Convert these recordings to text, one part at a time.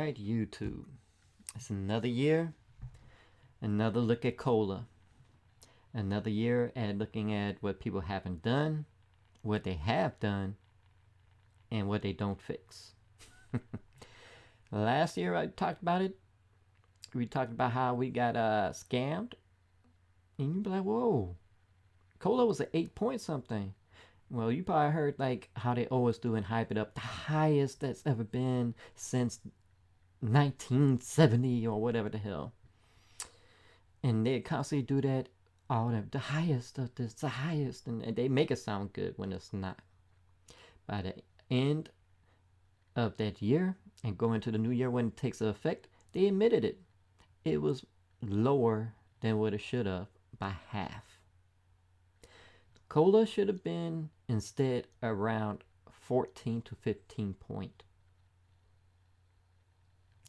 right, YouTube. It's another year, another look at cola. Another year at looking at what people haven't done, what they have done, and what they don't fix. Last year I talked about it. We talked about how we got scammed. And you'd be like, whoa, cola was an 8 point something. Well, you probably heard like how they always do and hype it up. The highest that's ever been since 1970 or whatever the hell. And they constantly do that. All the highest of this, the highest, and they make it sound good when it's not. By the end of that year and going into the new year when it takes effect, they admitted it. It was lower than what it should have by half. Cola should have been instead around 14 to 15 point.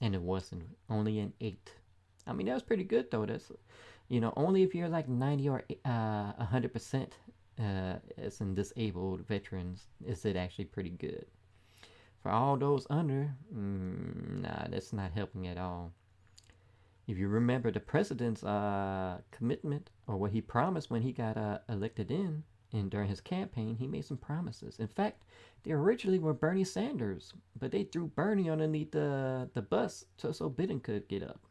And it wasn't, only an 8. I mean, that was pretty good though. That's, only if you're like 90 or 100% as in disabled veterans is it actually pretty good. For all those under, nah, that's not helping at all. If you remember the president's commitment or what he promised when he got elected in, and during his campaign, he made some promises. In fact, they originally were Bernie Sanders, but they threw Bernie underneath the bus so Biden could get up,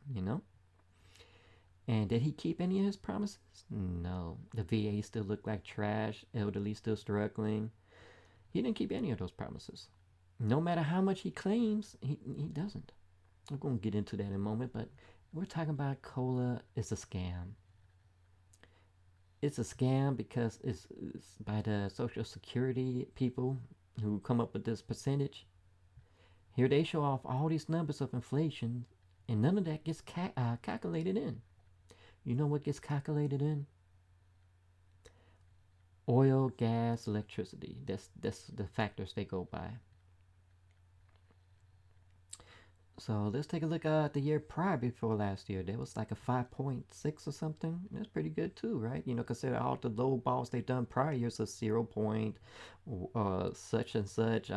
And did he keep any of his promises? No. The VA still looked like trash, elderly still struggling. He didn't keep any of those promises. No matter how much he claims, he doesn't. I'm going to get into that in a moment, but we're talking about cola is a scam. It's a scam because it's by the Social Security people who come up with this percentage. Here they show off all these numbers of inflation, and none of that gets calculated in. You know what gets calculated in? Oil, gas, electricity. That's the factors they go by. So let's take a look at the year prior before last year. There was like a 5.6 or something. That's pretty good too, right? Consider all the low balls they've done prior years, so 0 point, such and such.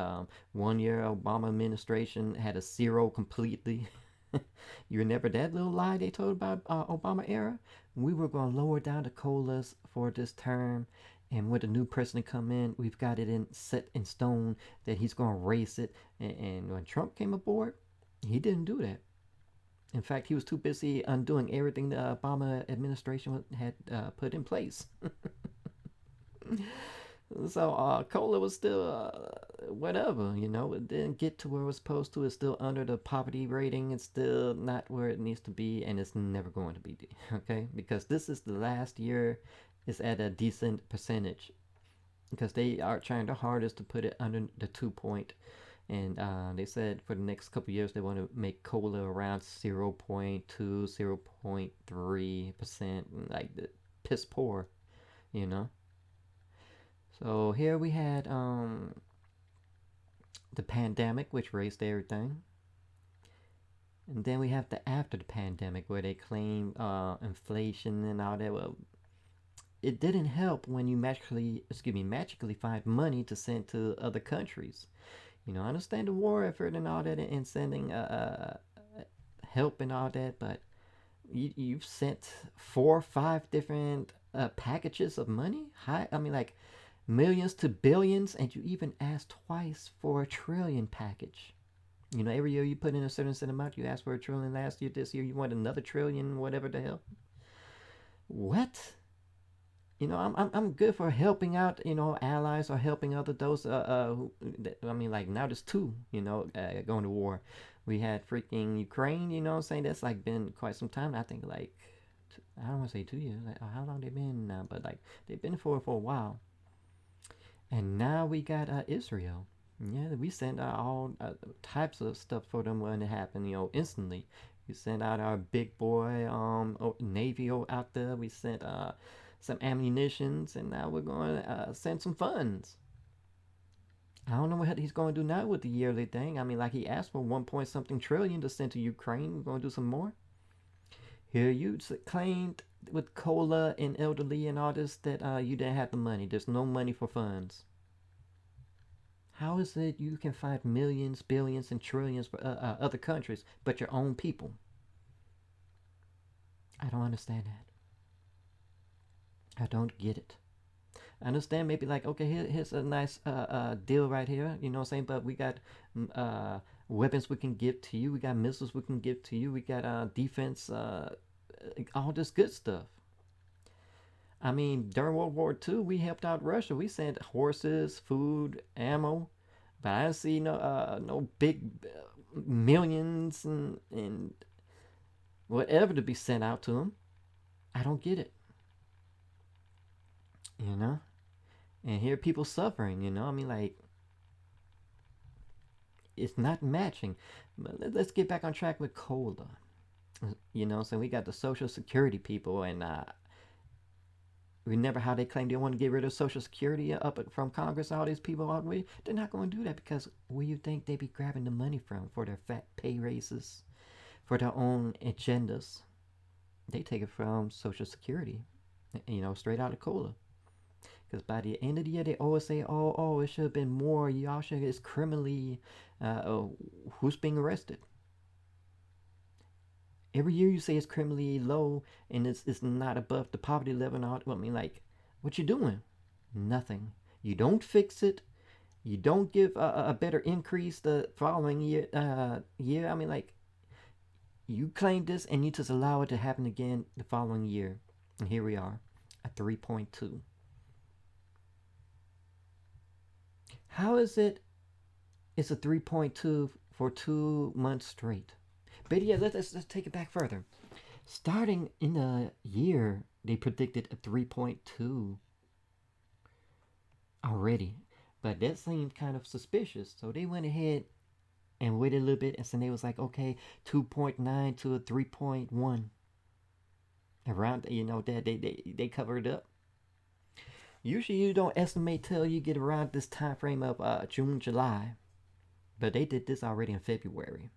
1 year Obama administration had a 0 completely. You remember that little lie they told about Obama era? We were going to lower down the colas for this term, and when the new president come in, we've got it set in stone that he's going to raise it. And when Trump came aboard, he didn't do that. In fact, he was too busy undoing everything the Obama administration had put in place. So cola was still whatever, It didn't get to where it was supposed to. It's still under the poverty rating. It's still not where it needs to be, and it's never going to be. Okay, because this is the last year. It's at a decent percentage because they are trying their hardest to put it under the 2 point. And they said for the next couple years they want to make cola around 0.2, 0.3%, like the piss poor, So here we had the pandemic, which raised everything. And then we have the after the pandemic, where they claim inflation and all that. Well, it didn't help when you magically find money to send to other countries. I understand the war effort and all that, and sending help and all that, but you've sent 4 or 5 different packages of money. Like millions to billions, and you even asked twice for a trillion package. Every year you put in a certain amount. You asked for a trillion last year. This year you want another trillion, whatever the hell. What? I'm good for helping out, allies or helping other those. Like now there's 2, going to war. We had freaking Ukraine, saying that's like been quite some time. I think like I don't want to say 2 years. Like how long they been now, but like they've been for a while. And now we got Israel. Yeah, we sent out all types of stuff for them when it happened. Instantly. We sent out our big boy Navy out there. We sent some ammunitions, and now we're going to send some funds. I don't know what he's going to do now with the yearly thing. Like he asked for 1 point something trillion to send to Ukraine. We're going to do some more. Here you claimed with cola and elderly and all this that you didn't have the money. There's no money for funds. How is it you can find millions, billions, and trillions for other countries, but your own people? I don't understand that. I don't get it. I understand maybe like, okay, here's a nice deal right here, you know what I'm saying? But we got weapons we can give to you. We got missiles we can give to you. We got defense, all this good stuff. I mean, during World War II, we helped out Russia. We sent horses, food, ammo, but I didn't see no big millions and whatever to be sent out to them. I don't get it, you know. And here people suffering, you know. I mean, like it's not matching. But let's get back on track with cola. You know, so we got the Social Security people, and remember how they claim they want to get rid of Social Security up from Congress, all these people all the way? They're not going to do that because where you think they be grabbing the money from for their fat pay raises, for their own agendas? They take it from Social Security, you know, straight out of cola. Because by the end of the year, they always say, oh, it should have been more. Y'all should, it's criminally, who's being arrested? Every year you say it's criminally low and it's not above the poverty level and all. I mean, like, what you doing? Nothing. You don't fix it. You don't give a better increase the following year. I mean, like, you claim this and you just allow it to happen again the following year. And here we are, at 3.2. How is it it's a 3.2 for 2 months straight? But yeah, let's take it back further. Starting in the year, they predicted a 3.2 already. But that seemed kind of suspicious. So they went ahead and waited a little bit, and so they was like, okay, 2.9 to a 3.1. Around, you know, that they covered up. Usually you don't estimate till you get around this time frame of June, July. But they did this already in February.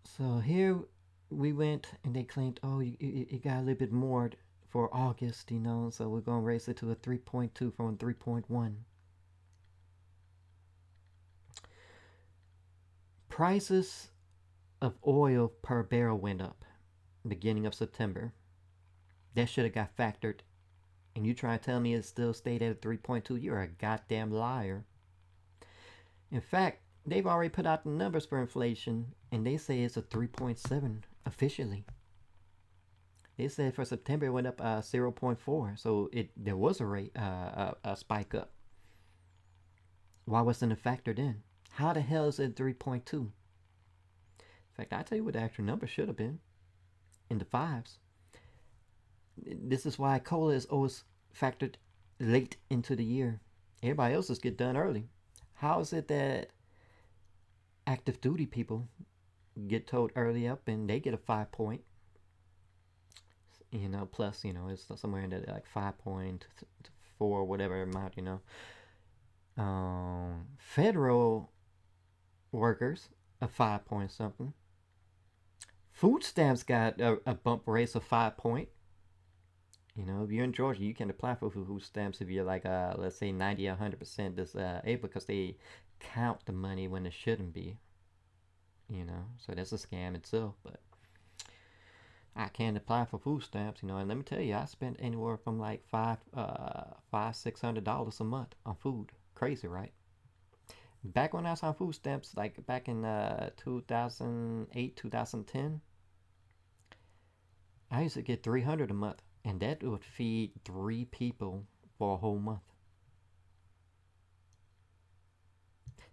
So here we went and they claimed, oh, it got a little bit more for August, you know, so we're going to raise it to a 3.2 from 3.1. Prices of oil per barrel went up beginning of September. That should have got factored. And you try to tell me it still stayed at a 3.2, you're a goddamn liar. In fact, they've already put out the numbers for inflation and they say it's a 3.7 officially. They said for September it went up 0.4, so there was a rate a spike up. Why wasn't it factored in? How the hell is it 3.2? In fact, I tell you what the actual number should have been in the fives. This is why cola is always factored late into the year. Everybody else just get done early. How is it that active duty people get told early up and they get a 5 point? You know, plus, you know, it's somewhere in the like 5.4, whatever amount, you know. Federal workers, a 5 point something. Food stamps got a bump raise of 5 point. You know, if you're in Georgia, you can apply for food stamps if you're like, let's say 90 or 100% disabled because they count the money when it shouldn't be. You know, so that's a scam itself. But I can apply for food stamps, you know, and let me tell you, I spent anywhere from like $600 a month on food. Crazy, right? Back when I was on food stamps, like back in 2008, 2010, I used to get 300 a month, and that would feed 3 people for a whole month.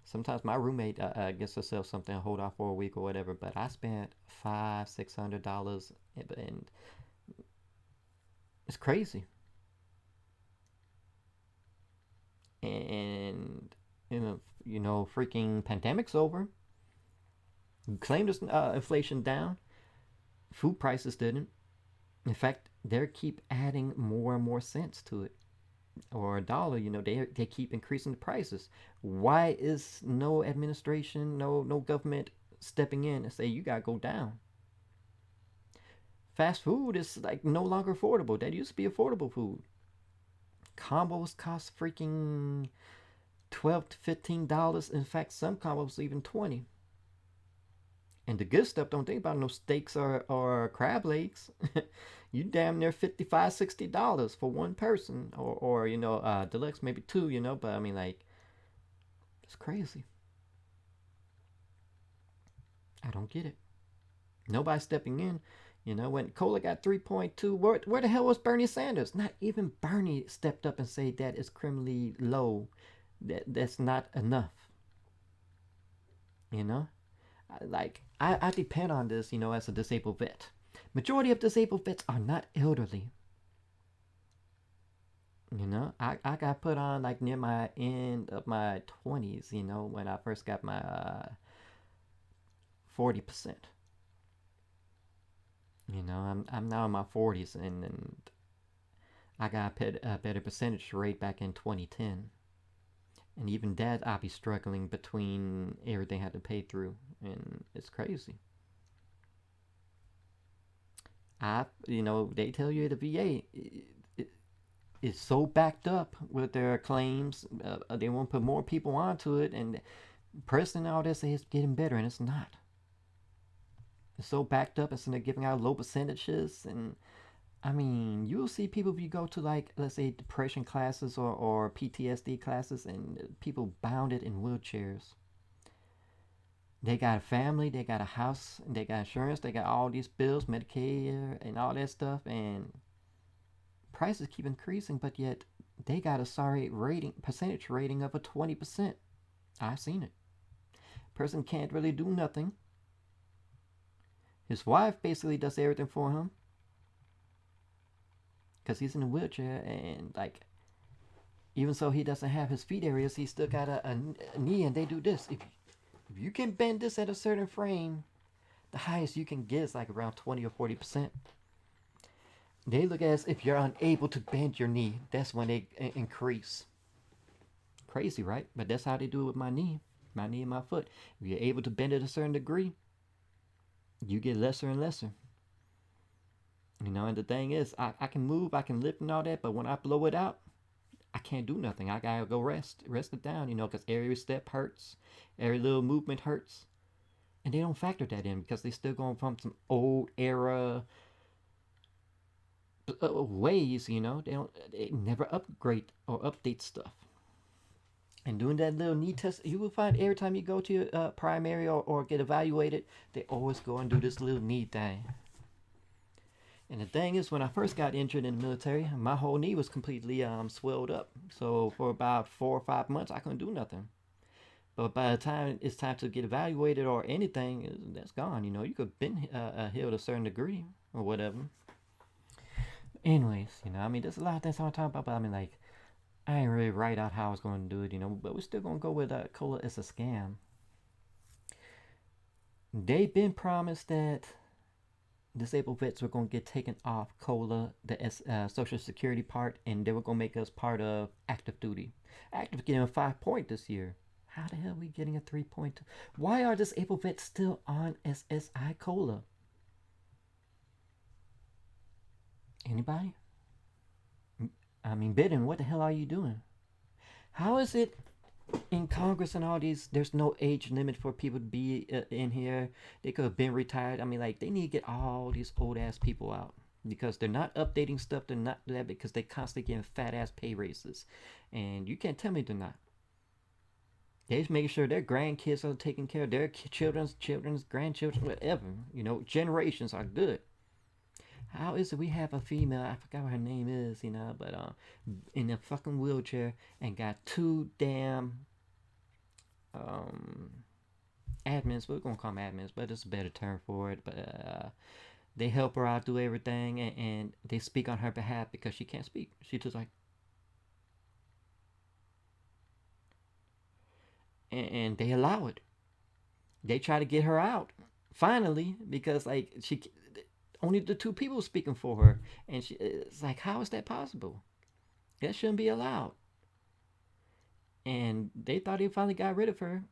Sometimes my roommate gets herself something, hold off for a week or whatever, but I spent $500, $600, and it's crazy. And freaking pandemic's over. You claimed this inflation down. Food prices didn't. In fact, they keep adding more and more cents to it, or a dollar. You know, they keep increasing the prices. Why is no administration, no government stepping in and say you gotta go down? Fast food is like no longer affordable. That used to be affordable food. Combos cost freaking $12 to $15. In fact, some combos even 20. And the good stuff, don't think about no steaks or crab legs. You damn near $55, $60 for one person, or deluxe maybe two, But I mean, like, it's crazy. I don't get it. Nobody stepping in. When Cola got 3.2, where the hell was Bernie Sanders? Not even Bernie stepped up and said that is criminally low. That's not enough. You know, I depend on this. As a disabled vet. Majority of disabled vets are not elderly. I got put on like near my end of my 20s. When I first got my 40%. I'm now in my 40s, and I got a better percentage rate back in 2010. And even that, I'll be struggling between everything I had to pay through, and it's crazy. They tell you the VA is so backed up with their claims, they won't put more people onto it, and President all this is getting better, and it's not. It's so backed up, instead of giving out low percentages, and I mean, you'll see people if you go to, like, let's say depression classes or PTSD classes, and people bounded in wheelchairs. They got a family, they got a house, they got insurance, they got all these bills, Medicare, and all that stuff, and prices keep increasing, but yet they got a sorry percentage rating of a 20%. I've seen it. Person can't really do nothing. His wife basically does everything for him because he's in a wheelchair, and like, even so he doesn't have his feet areas, he still got a knee, and they do this. If you can bend this at a certain frame, the highest you can get is like around 20 or 40%. They look at it as if you're unable to bend your knee, that's when they increase. Crazy, right? But that's how they do it with my knee and my foot. If you're able to bend it a certain degree, you get lesser and lesser. And the thing is, I can move, I can lift and all that, but when I blow it out, I can't do nothing. I gotta go rest it down, because every step hurts, every little movement hurts. And they don't factor that in because they still going from some old era ways, they never upgrade or update stuff. And doing that little knee test, you will find every time you go to your primary or get evaluated, they always go and do this little knee thing. And the thing is, when I first got injured in the military, my whole knee was completely swelled up. So for about 4 or 5 months, I couldn't do nothing. But by the time it's time to get evaluated or anything, that's gone. You could been healed a certain degree or whatever. Anyways, I mean, there's a lot of things I want to talk about, but I mean, like, I ain't really write out how I was going to do it, but we're still going to go with Cola is a scam. They've been promised that disabled vets were going to get taken off COLA, the Social Security part, and they were going to make us part of active duty. Active getting a 5-point this year. How the hell are we getting a 3.2? Why are disabled vets still on SSI COLA? Anybody? I mean, Biden, what the hell are you doing? How is it in Congress and all these, there's no age limit for people to be in here? They could have been retired. I mean, like, they need to get all these old ass people out because they're not updating stuff. They're not doing that because they constantly getting fat ass pay raises, and you can't tell me they're not. They're just making sure their grandkids are taken care of, their children's grandchildren, whatever. Generations are good. How is it we have a female, I forgot what her name is, but in a fucking wheelchair and got 2 damn admins, we're gonna call them admins, but it's a better term for it, but they help her out, do everything, and they speak on her behalf because she can't speak. She just like, and they allow it. They try to get her out, finally, because like only the 2 people speaking for her, and it's like, how is that possible? That shouldn't be allowed. And they thought he finally got rid of her,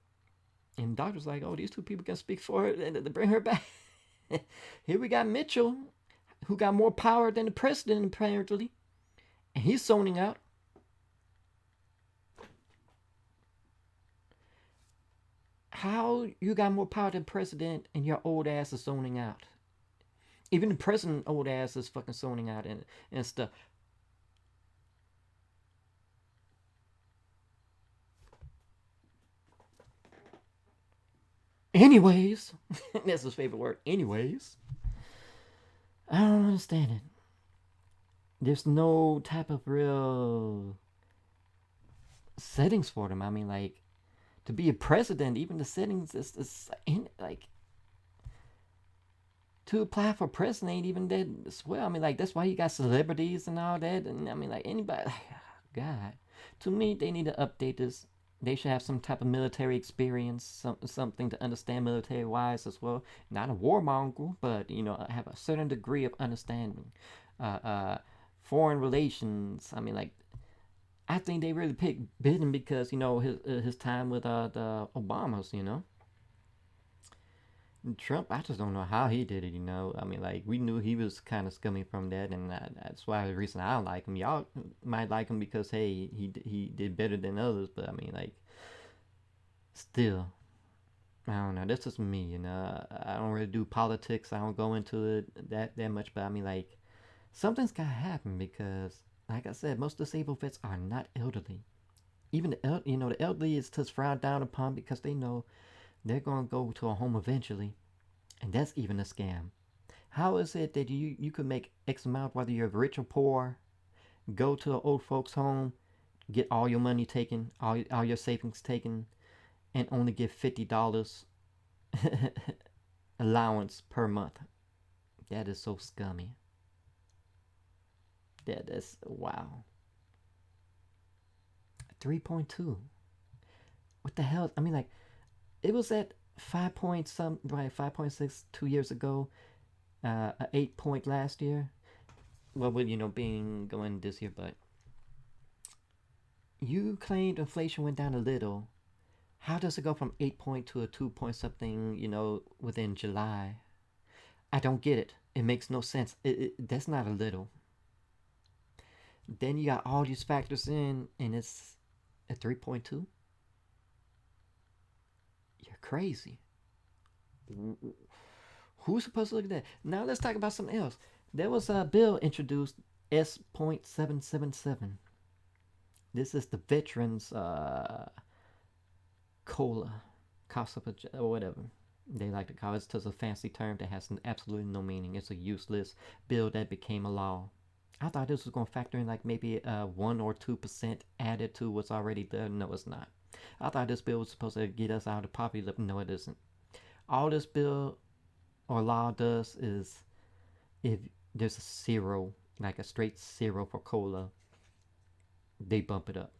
and the doctor's like, oh, these 2 people can speak for her and to bring her back. Here we got Mitchell. who got more power than the president apparently, and he's zoning out. How you got more power than president and your old ass is zoning out? Even the president old ass is fucking zoning out and stuff. Anyways, that's his favorite word. Anyways, I don't understand it. There's no type of real settings for them. I mean, like, to be a president, even the settings is in, like, to apply for president ain't even that as well. I mean, like, that's why you got celebrities and all that. And I mean, like, anybody, God, to me, they need to update this. They should have some type of military experience, something to understand military wise as well. Not a warmonger, but have a certain degree of understanding. Foreign relations. I mean, like, I think they really picked Biden because his time with the Obamas. Trump, I just don't know how he did it. I mean, like, we knew he was kind of scummy from that, and that's why the reason I don't like him. Y'all might like him because hey, he did better than others, but I mean, like, still, I don't know. This is me. I don't really do politics. I don't go into it that much, but I mean, like, something's gotta happen because, like I said, most disabled vets are not elderly. Even the elderly is just frowned down upon because they know they're gonna go to a home eventually, and that's even a scam. How is it that you could make X amount whether you're rich or poor, go to an old folks home, get all your money taken, all your savings taken, and only get $50 allowance per month? That is so scummy. That's wow. 3.2. What the hell? I mean, like, it was at 5 point some, right, 5.6 2 years ago, 8 point last year. Well, with being going this year, but you claimed inflation went down a little. How does it go from 8 point to a 2 point something? Within July. I don't get it. It makes no sense. That's not a little. Then you got all these factors in, and it's at 3.2. You're crazy. Who's supposed to look at that? Now let's talk about something else. There was a bill introduced, S.777. This is the veterans cola, cost of or whatever they like to call it. It's just a fancy term that has absolutely no meaning. It's a useless bill that became a law. I thought this was going to factor in like maybe 1 or 2% added to what's already there. No, it's not. I thought this bill was supposed to get us out of poverty. No, it isn't. All this bill or law does is, if there's a zero, like a straight zero for cola, they bump it up.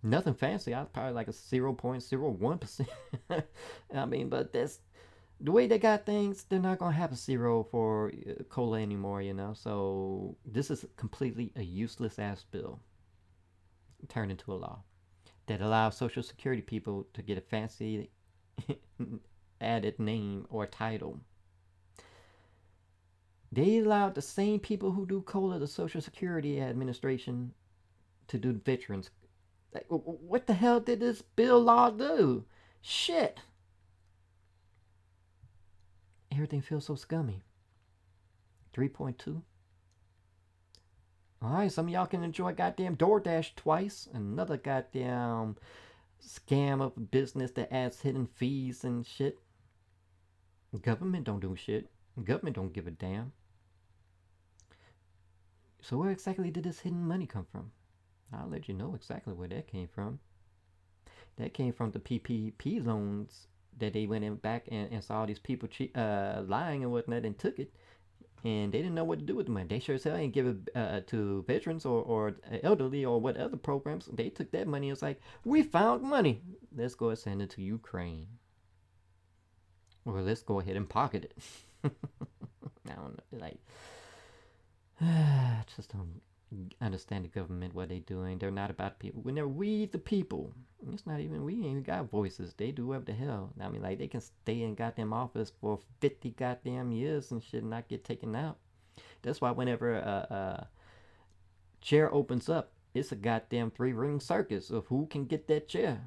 Nothing fancy. I was probably like a 0.01%. I mean, but that's the way they got things. They're not gonna have a zero for cola anymore, So this is completely a useless ass bill turned into a law that allows Social Security people to get a fancy added name or title. They allowed the same people who do COLA, the Social Security Administration, to do veterans. Like, what the hell did this bill law do? Shit. Everything feels so scummy. 3.2. Alright, some of y'all can enjoy goddamn DoorDash twice. Another goddamn scam of a business that adds hidden fees and shit. Government don't do shit. Government don't give a damn. So where exactly did this hidden money come from? I'll let you know exactly where that came from. That came from the PPP loans that they went in back and saw these people lying and whatnot and took it. And they didn't know what to do with the money. They sure as hell ain't give it to veterans or elderly or what other programs. They took that money and was like, we found money. Let's go and send it to Ukraine. Or let's go ahead and pocket it. I don't know. Like, just don't understand the government, what they doing. They're not about people. When they're we the people. It's not even, we ain't even got voices. They do whatever the hell. I mean, like, they can stay in goddamn office for 50 goddamn years and shit and not get taken out. That's why whenever a chair opens up, it's a goddamn three-ring circus of who can get that chair.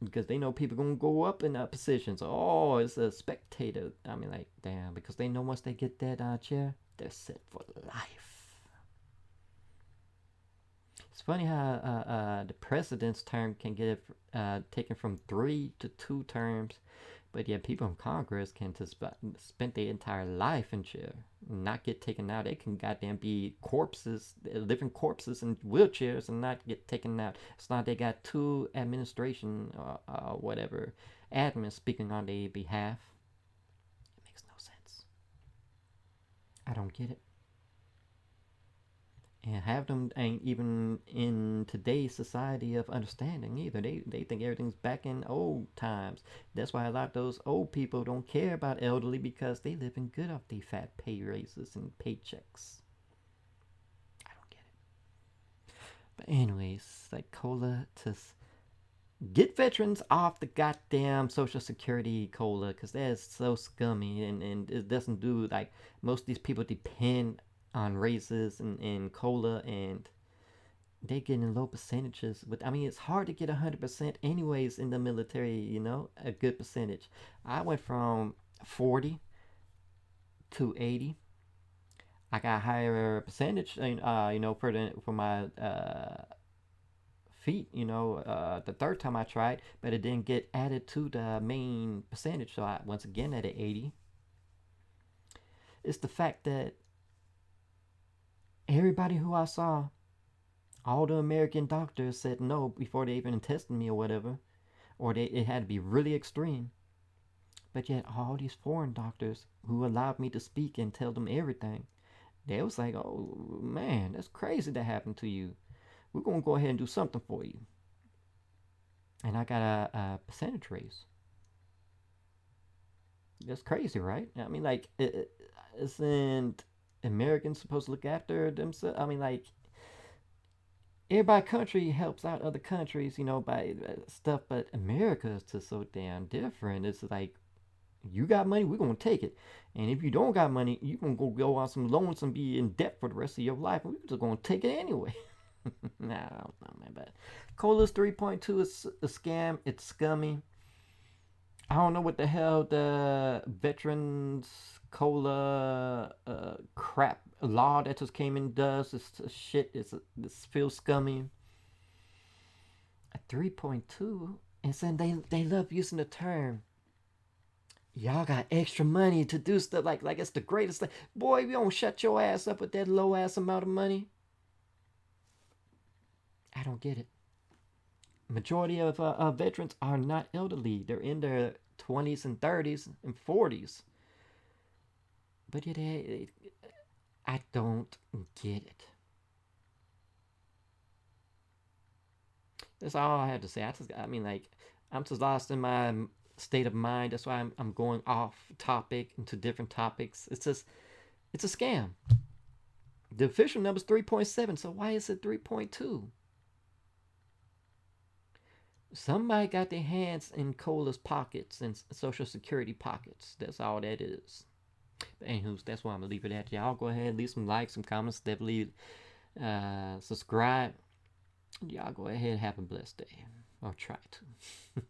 Because they know people gonna go up in positions. Oh, it's a spectator. I mean, like, damn, because they know once they get that chair, they're set for life. It's funny how the president's term can get taken from 3 to 2 terms, but yet people in Congress can just spend their entire life in jail, not get taken out. They can goddamn be corpses, living corpses in wheelchairs, and not get taken out. It's not they got 2 administration or whatever admins speaking on their behalf. It makes no sense. I don't get it. And half them ain't even in today's society of understanding either. They think everything's back in old times. That's why a lot of those old people don't care about elderly, because they living good off the fat pay raises and paychecks. I don't get it. But anyways, like COLA to get veterans off the goddamn Social Security COLA, because that is so scummy, and it doesn't do, like, most of these people depend on raises and COLA, and they getting low percentages. But I mean, it's hard to get 100% anyways in the military. A good percentage. I went from 40 to 80. I got higher percentage, for my feet. The third time I tried, but it didn't get added to the main percentage. So I once again at 80. It's the fact that everybody who I saw, all the American doctors said no before they even tested me or whatever, or it had to be really extreme. But yet all these foreign doctors who allowed me to speak and tell them everything, they was like, oh man, that's crazy that happened to you. We're going to go ahead and do something for you. And I got a percentage raise. That's crazy, right? I mean, like, isn't Americans supposed to look after themselves? I mean, like, every country helps out other countries, by stuff, but America is just so damn different. It's like, you got money, we're gonna take it, and if you don't got money, you gonna go on some loans and be in debt for the rest of your life, and we're just gonna take it anyway. Nah, I don't know, man. But Cola's 3.2 is a scam. It's scummy. I don't know what the hell the veterans cola crap law that just came in does. It's shit. This feels scummy. A 3.2, and then they love using the term. Y'all got extra money to do stuff like it's the greatest thing. Boy, we don't shut your ass up with that low ass amount of money. I don't get it. Majority of veterans are not elderly. They're in their 20s and 30s and 40s. But yet, I don't get it. That's all I have to say. I mean, like, I'm just lost in my state of mind. That's why I'm going off topic into different topics. It's a scam. The official number is 3.7, so why is it 3.2? Somebody got their hands in Cola's pockets and Social Security pockets. That's all that is. But anywho, that's why I'm gonna leave it at. Y'all go ahead, leave some likes, some comments, definitely subscribe. Y'all go ahead, have a blessed day, or try to.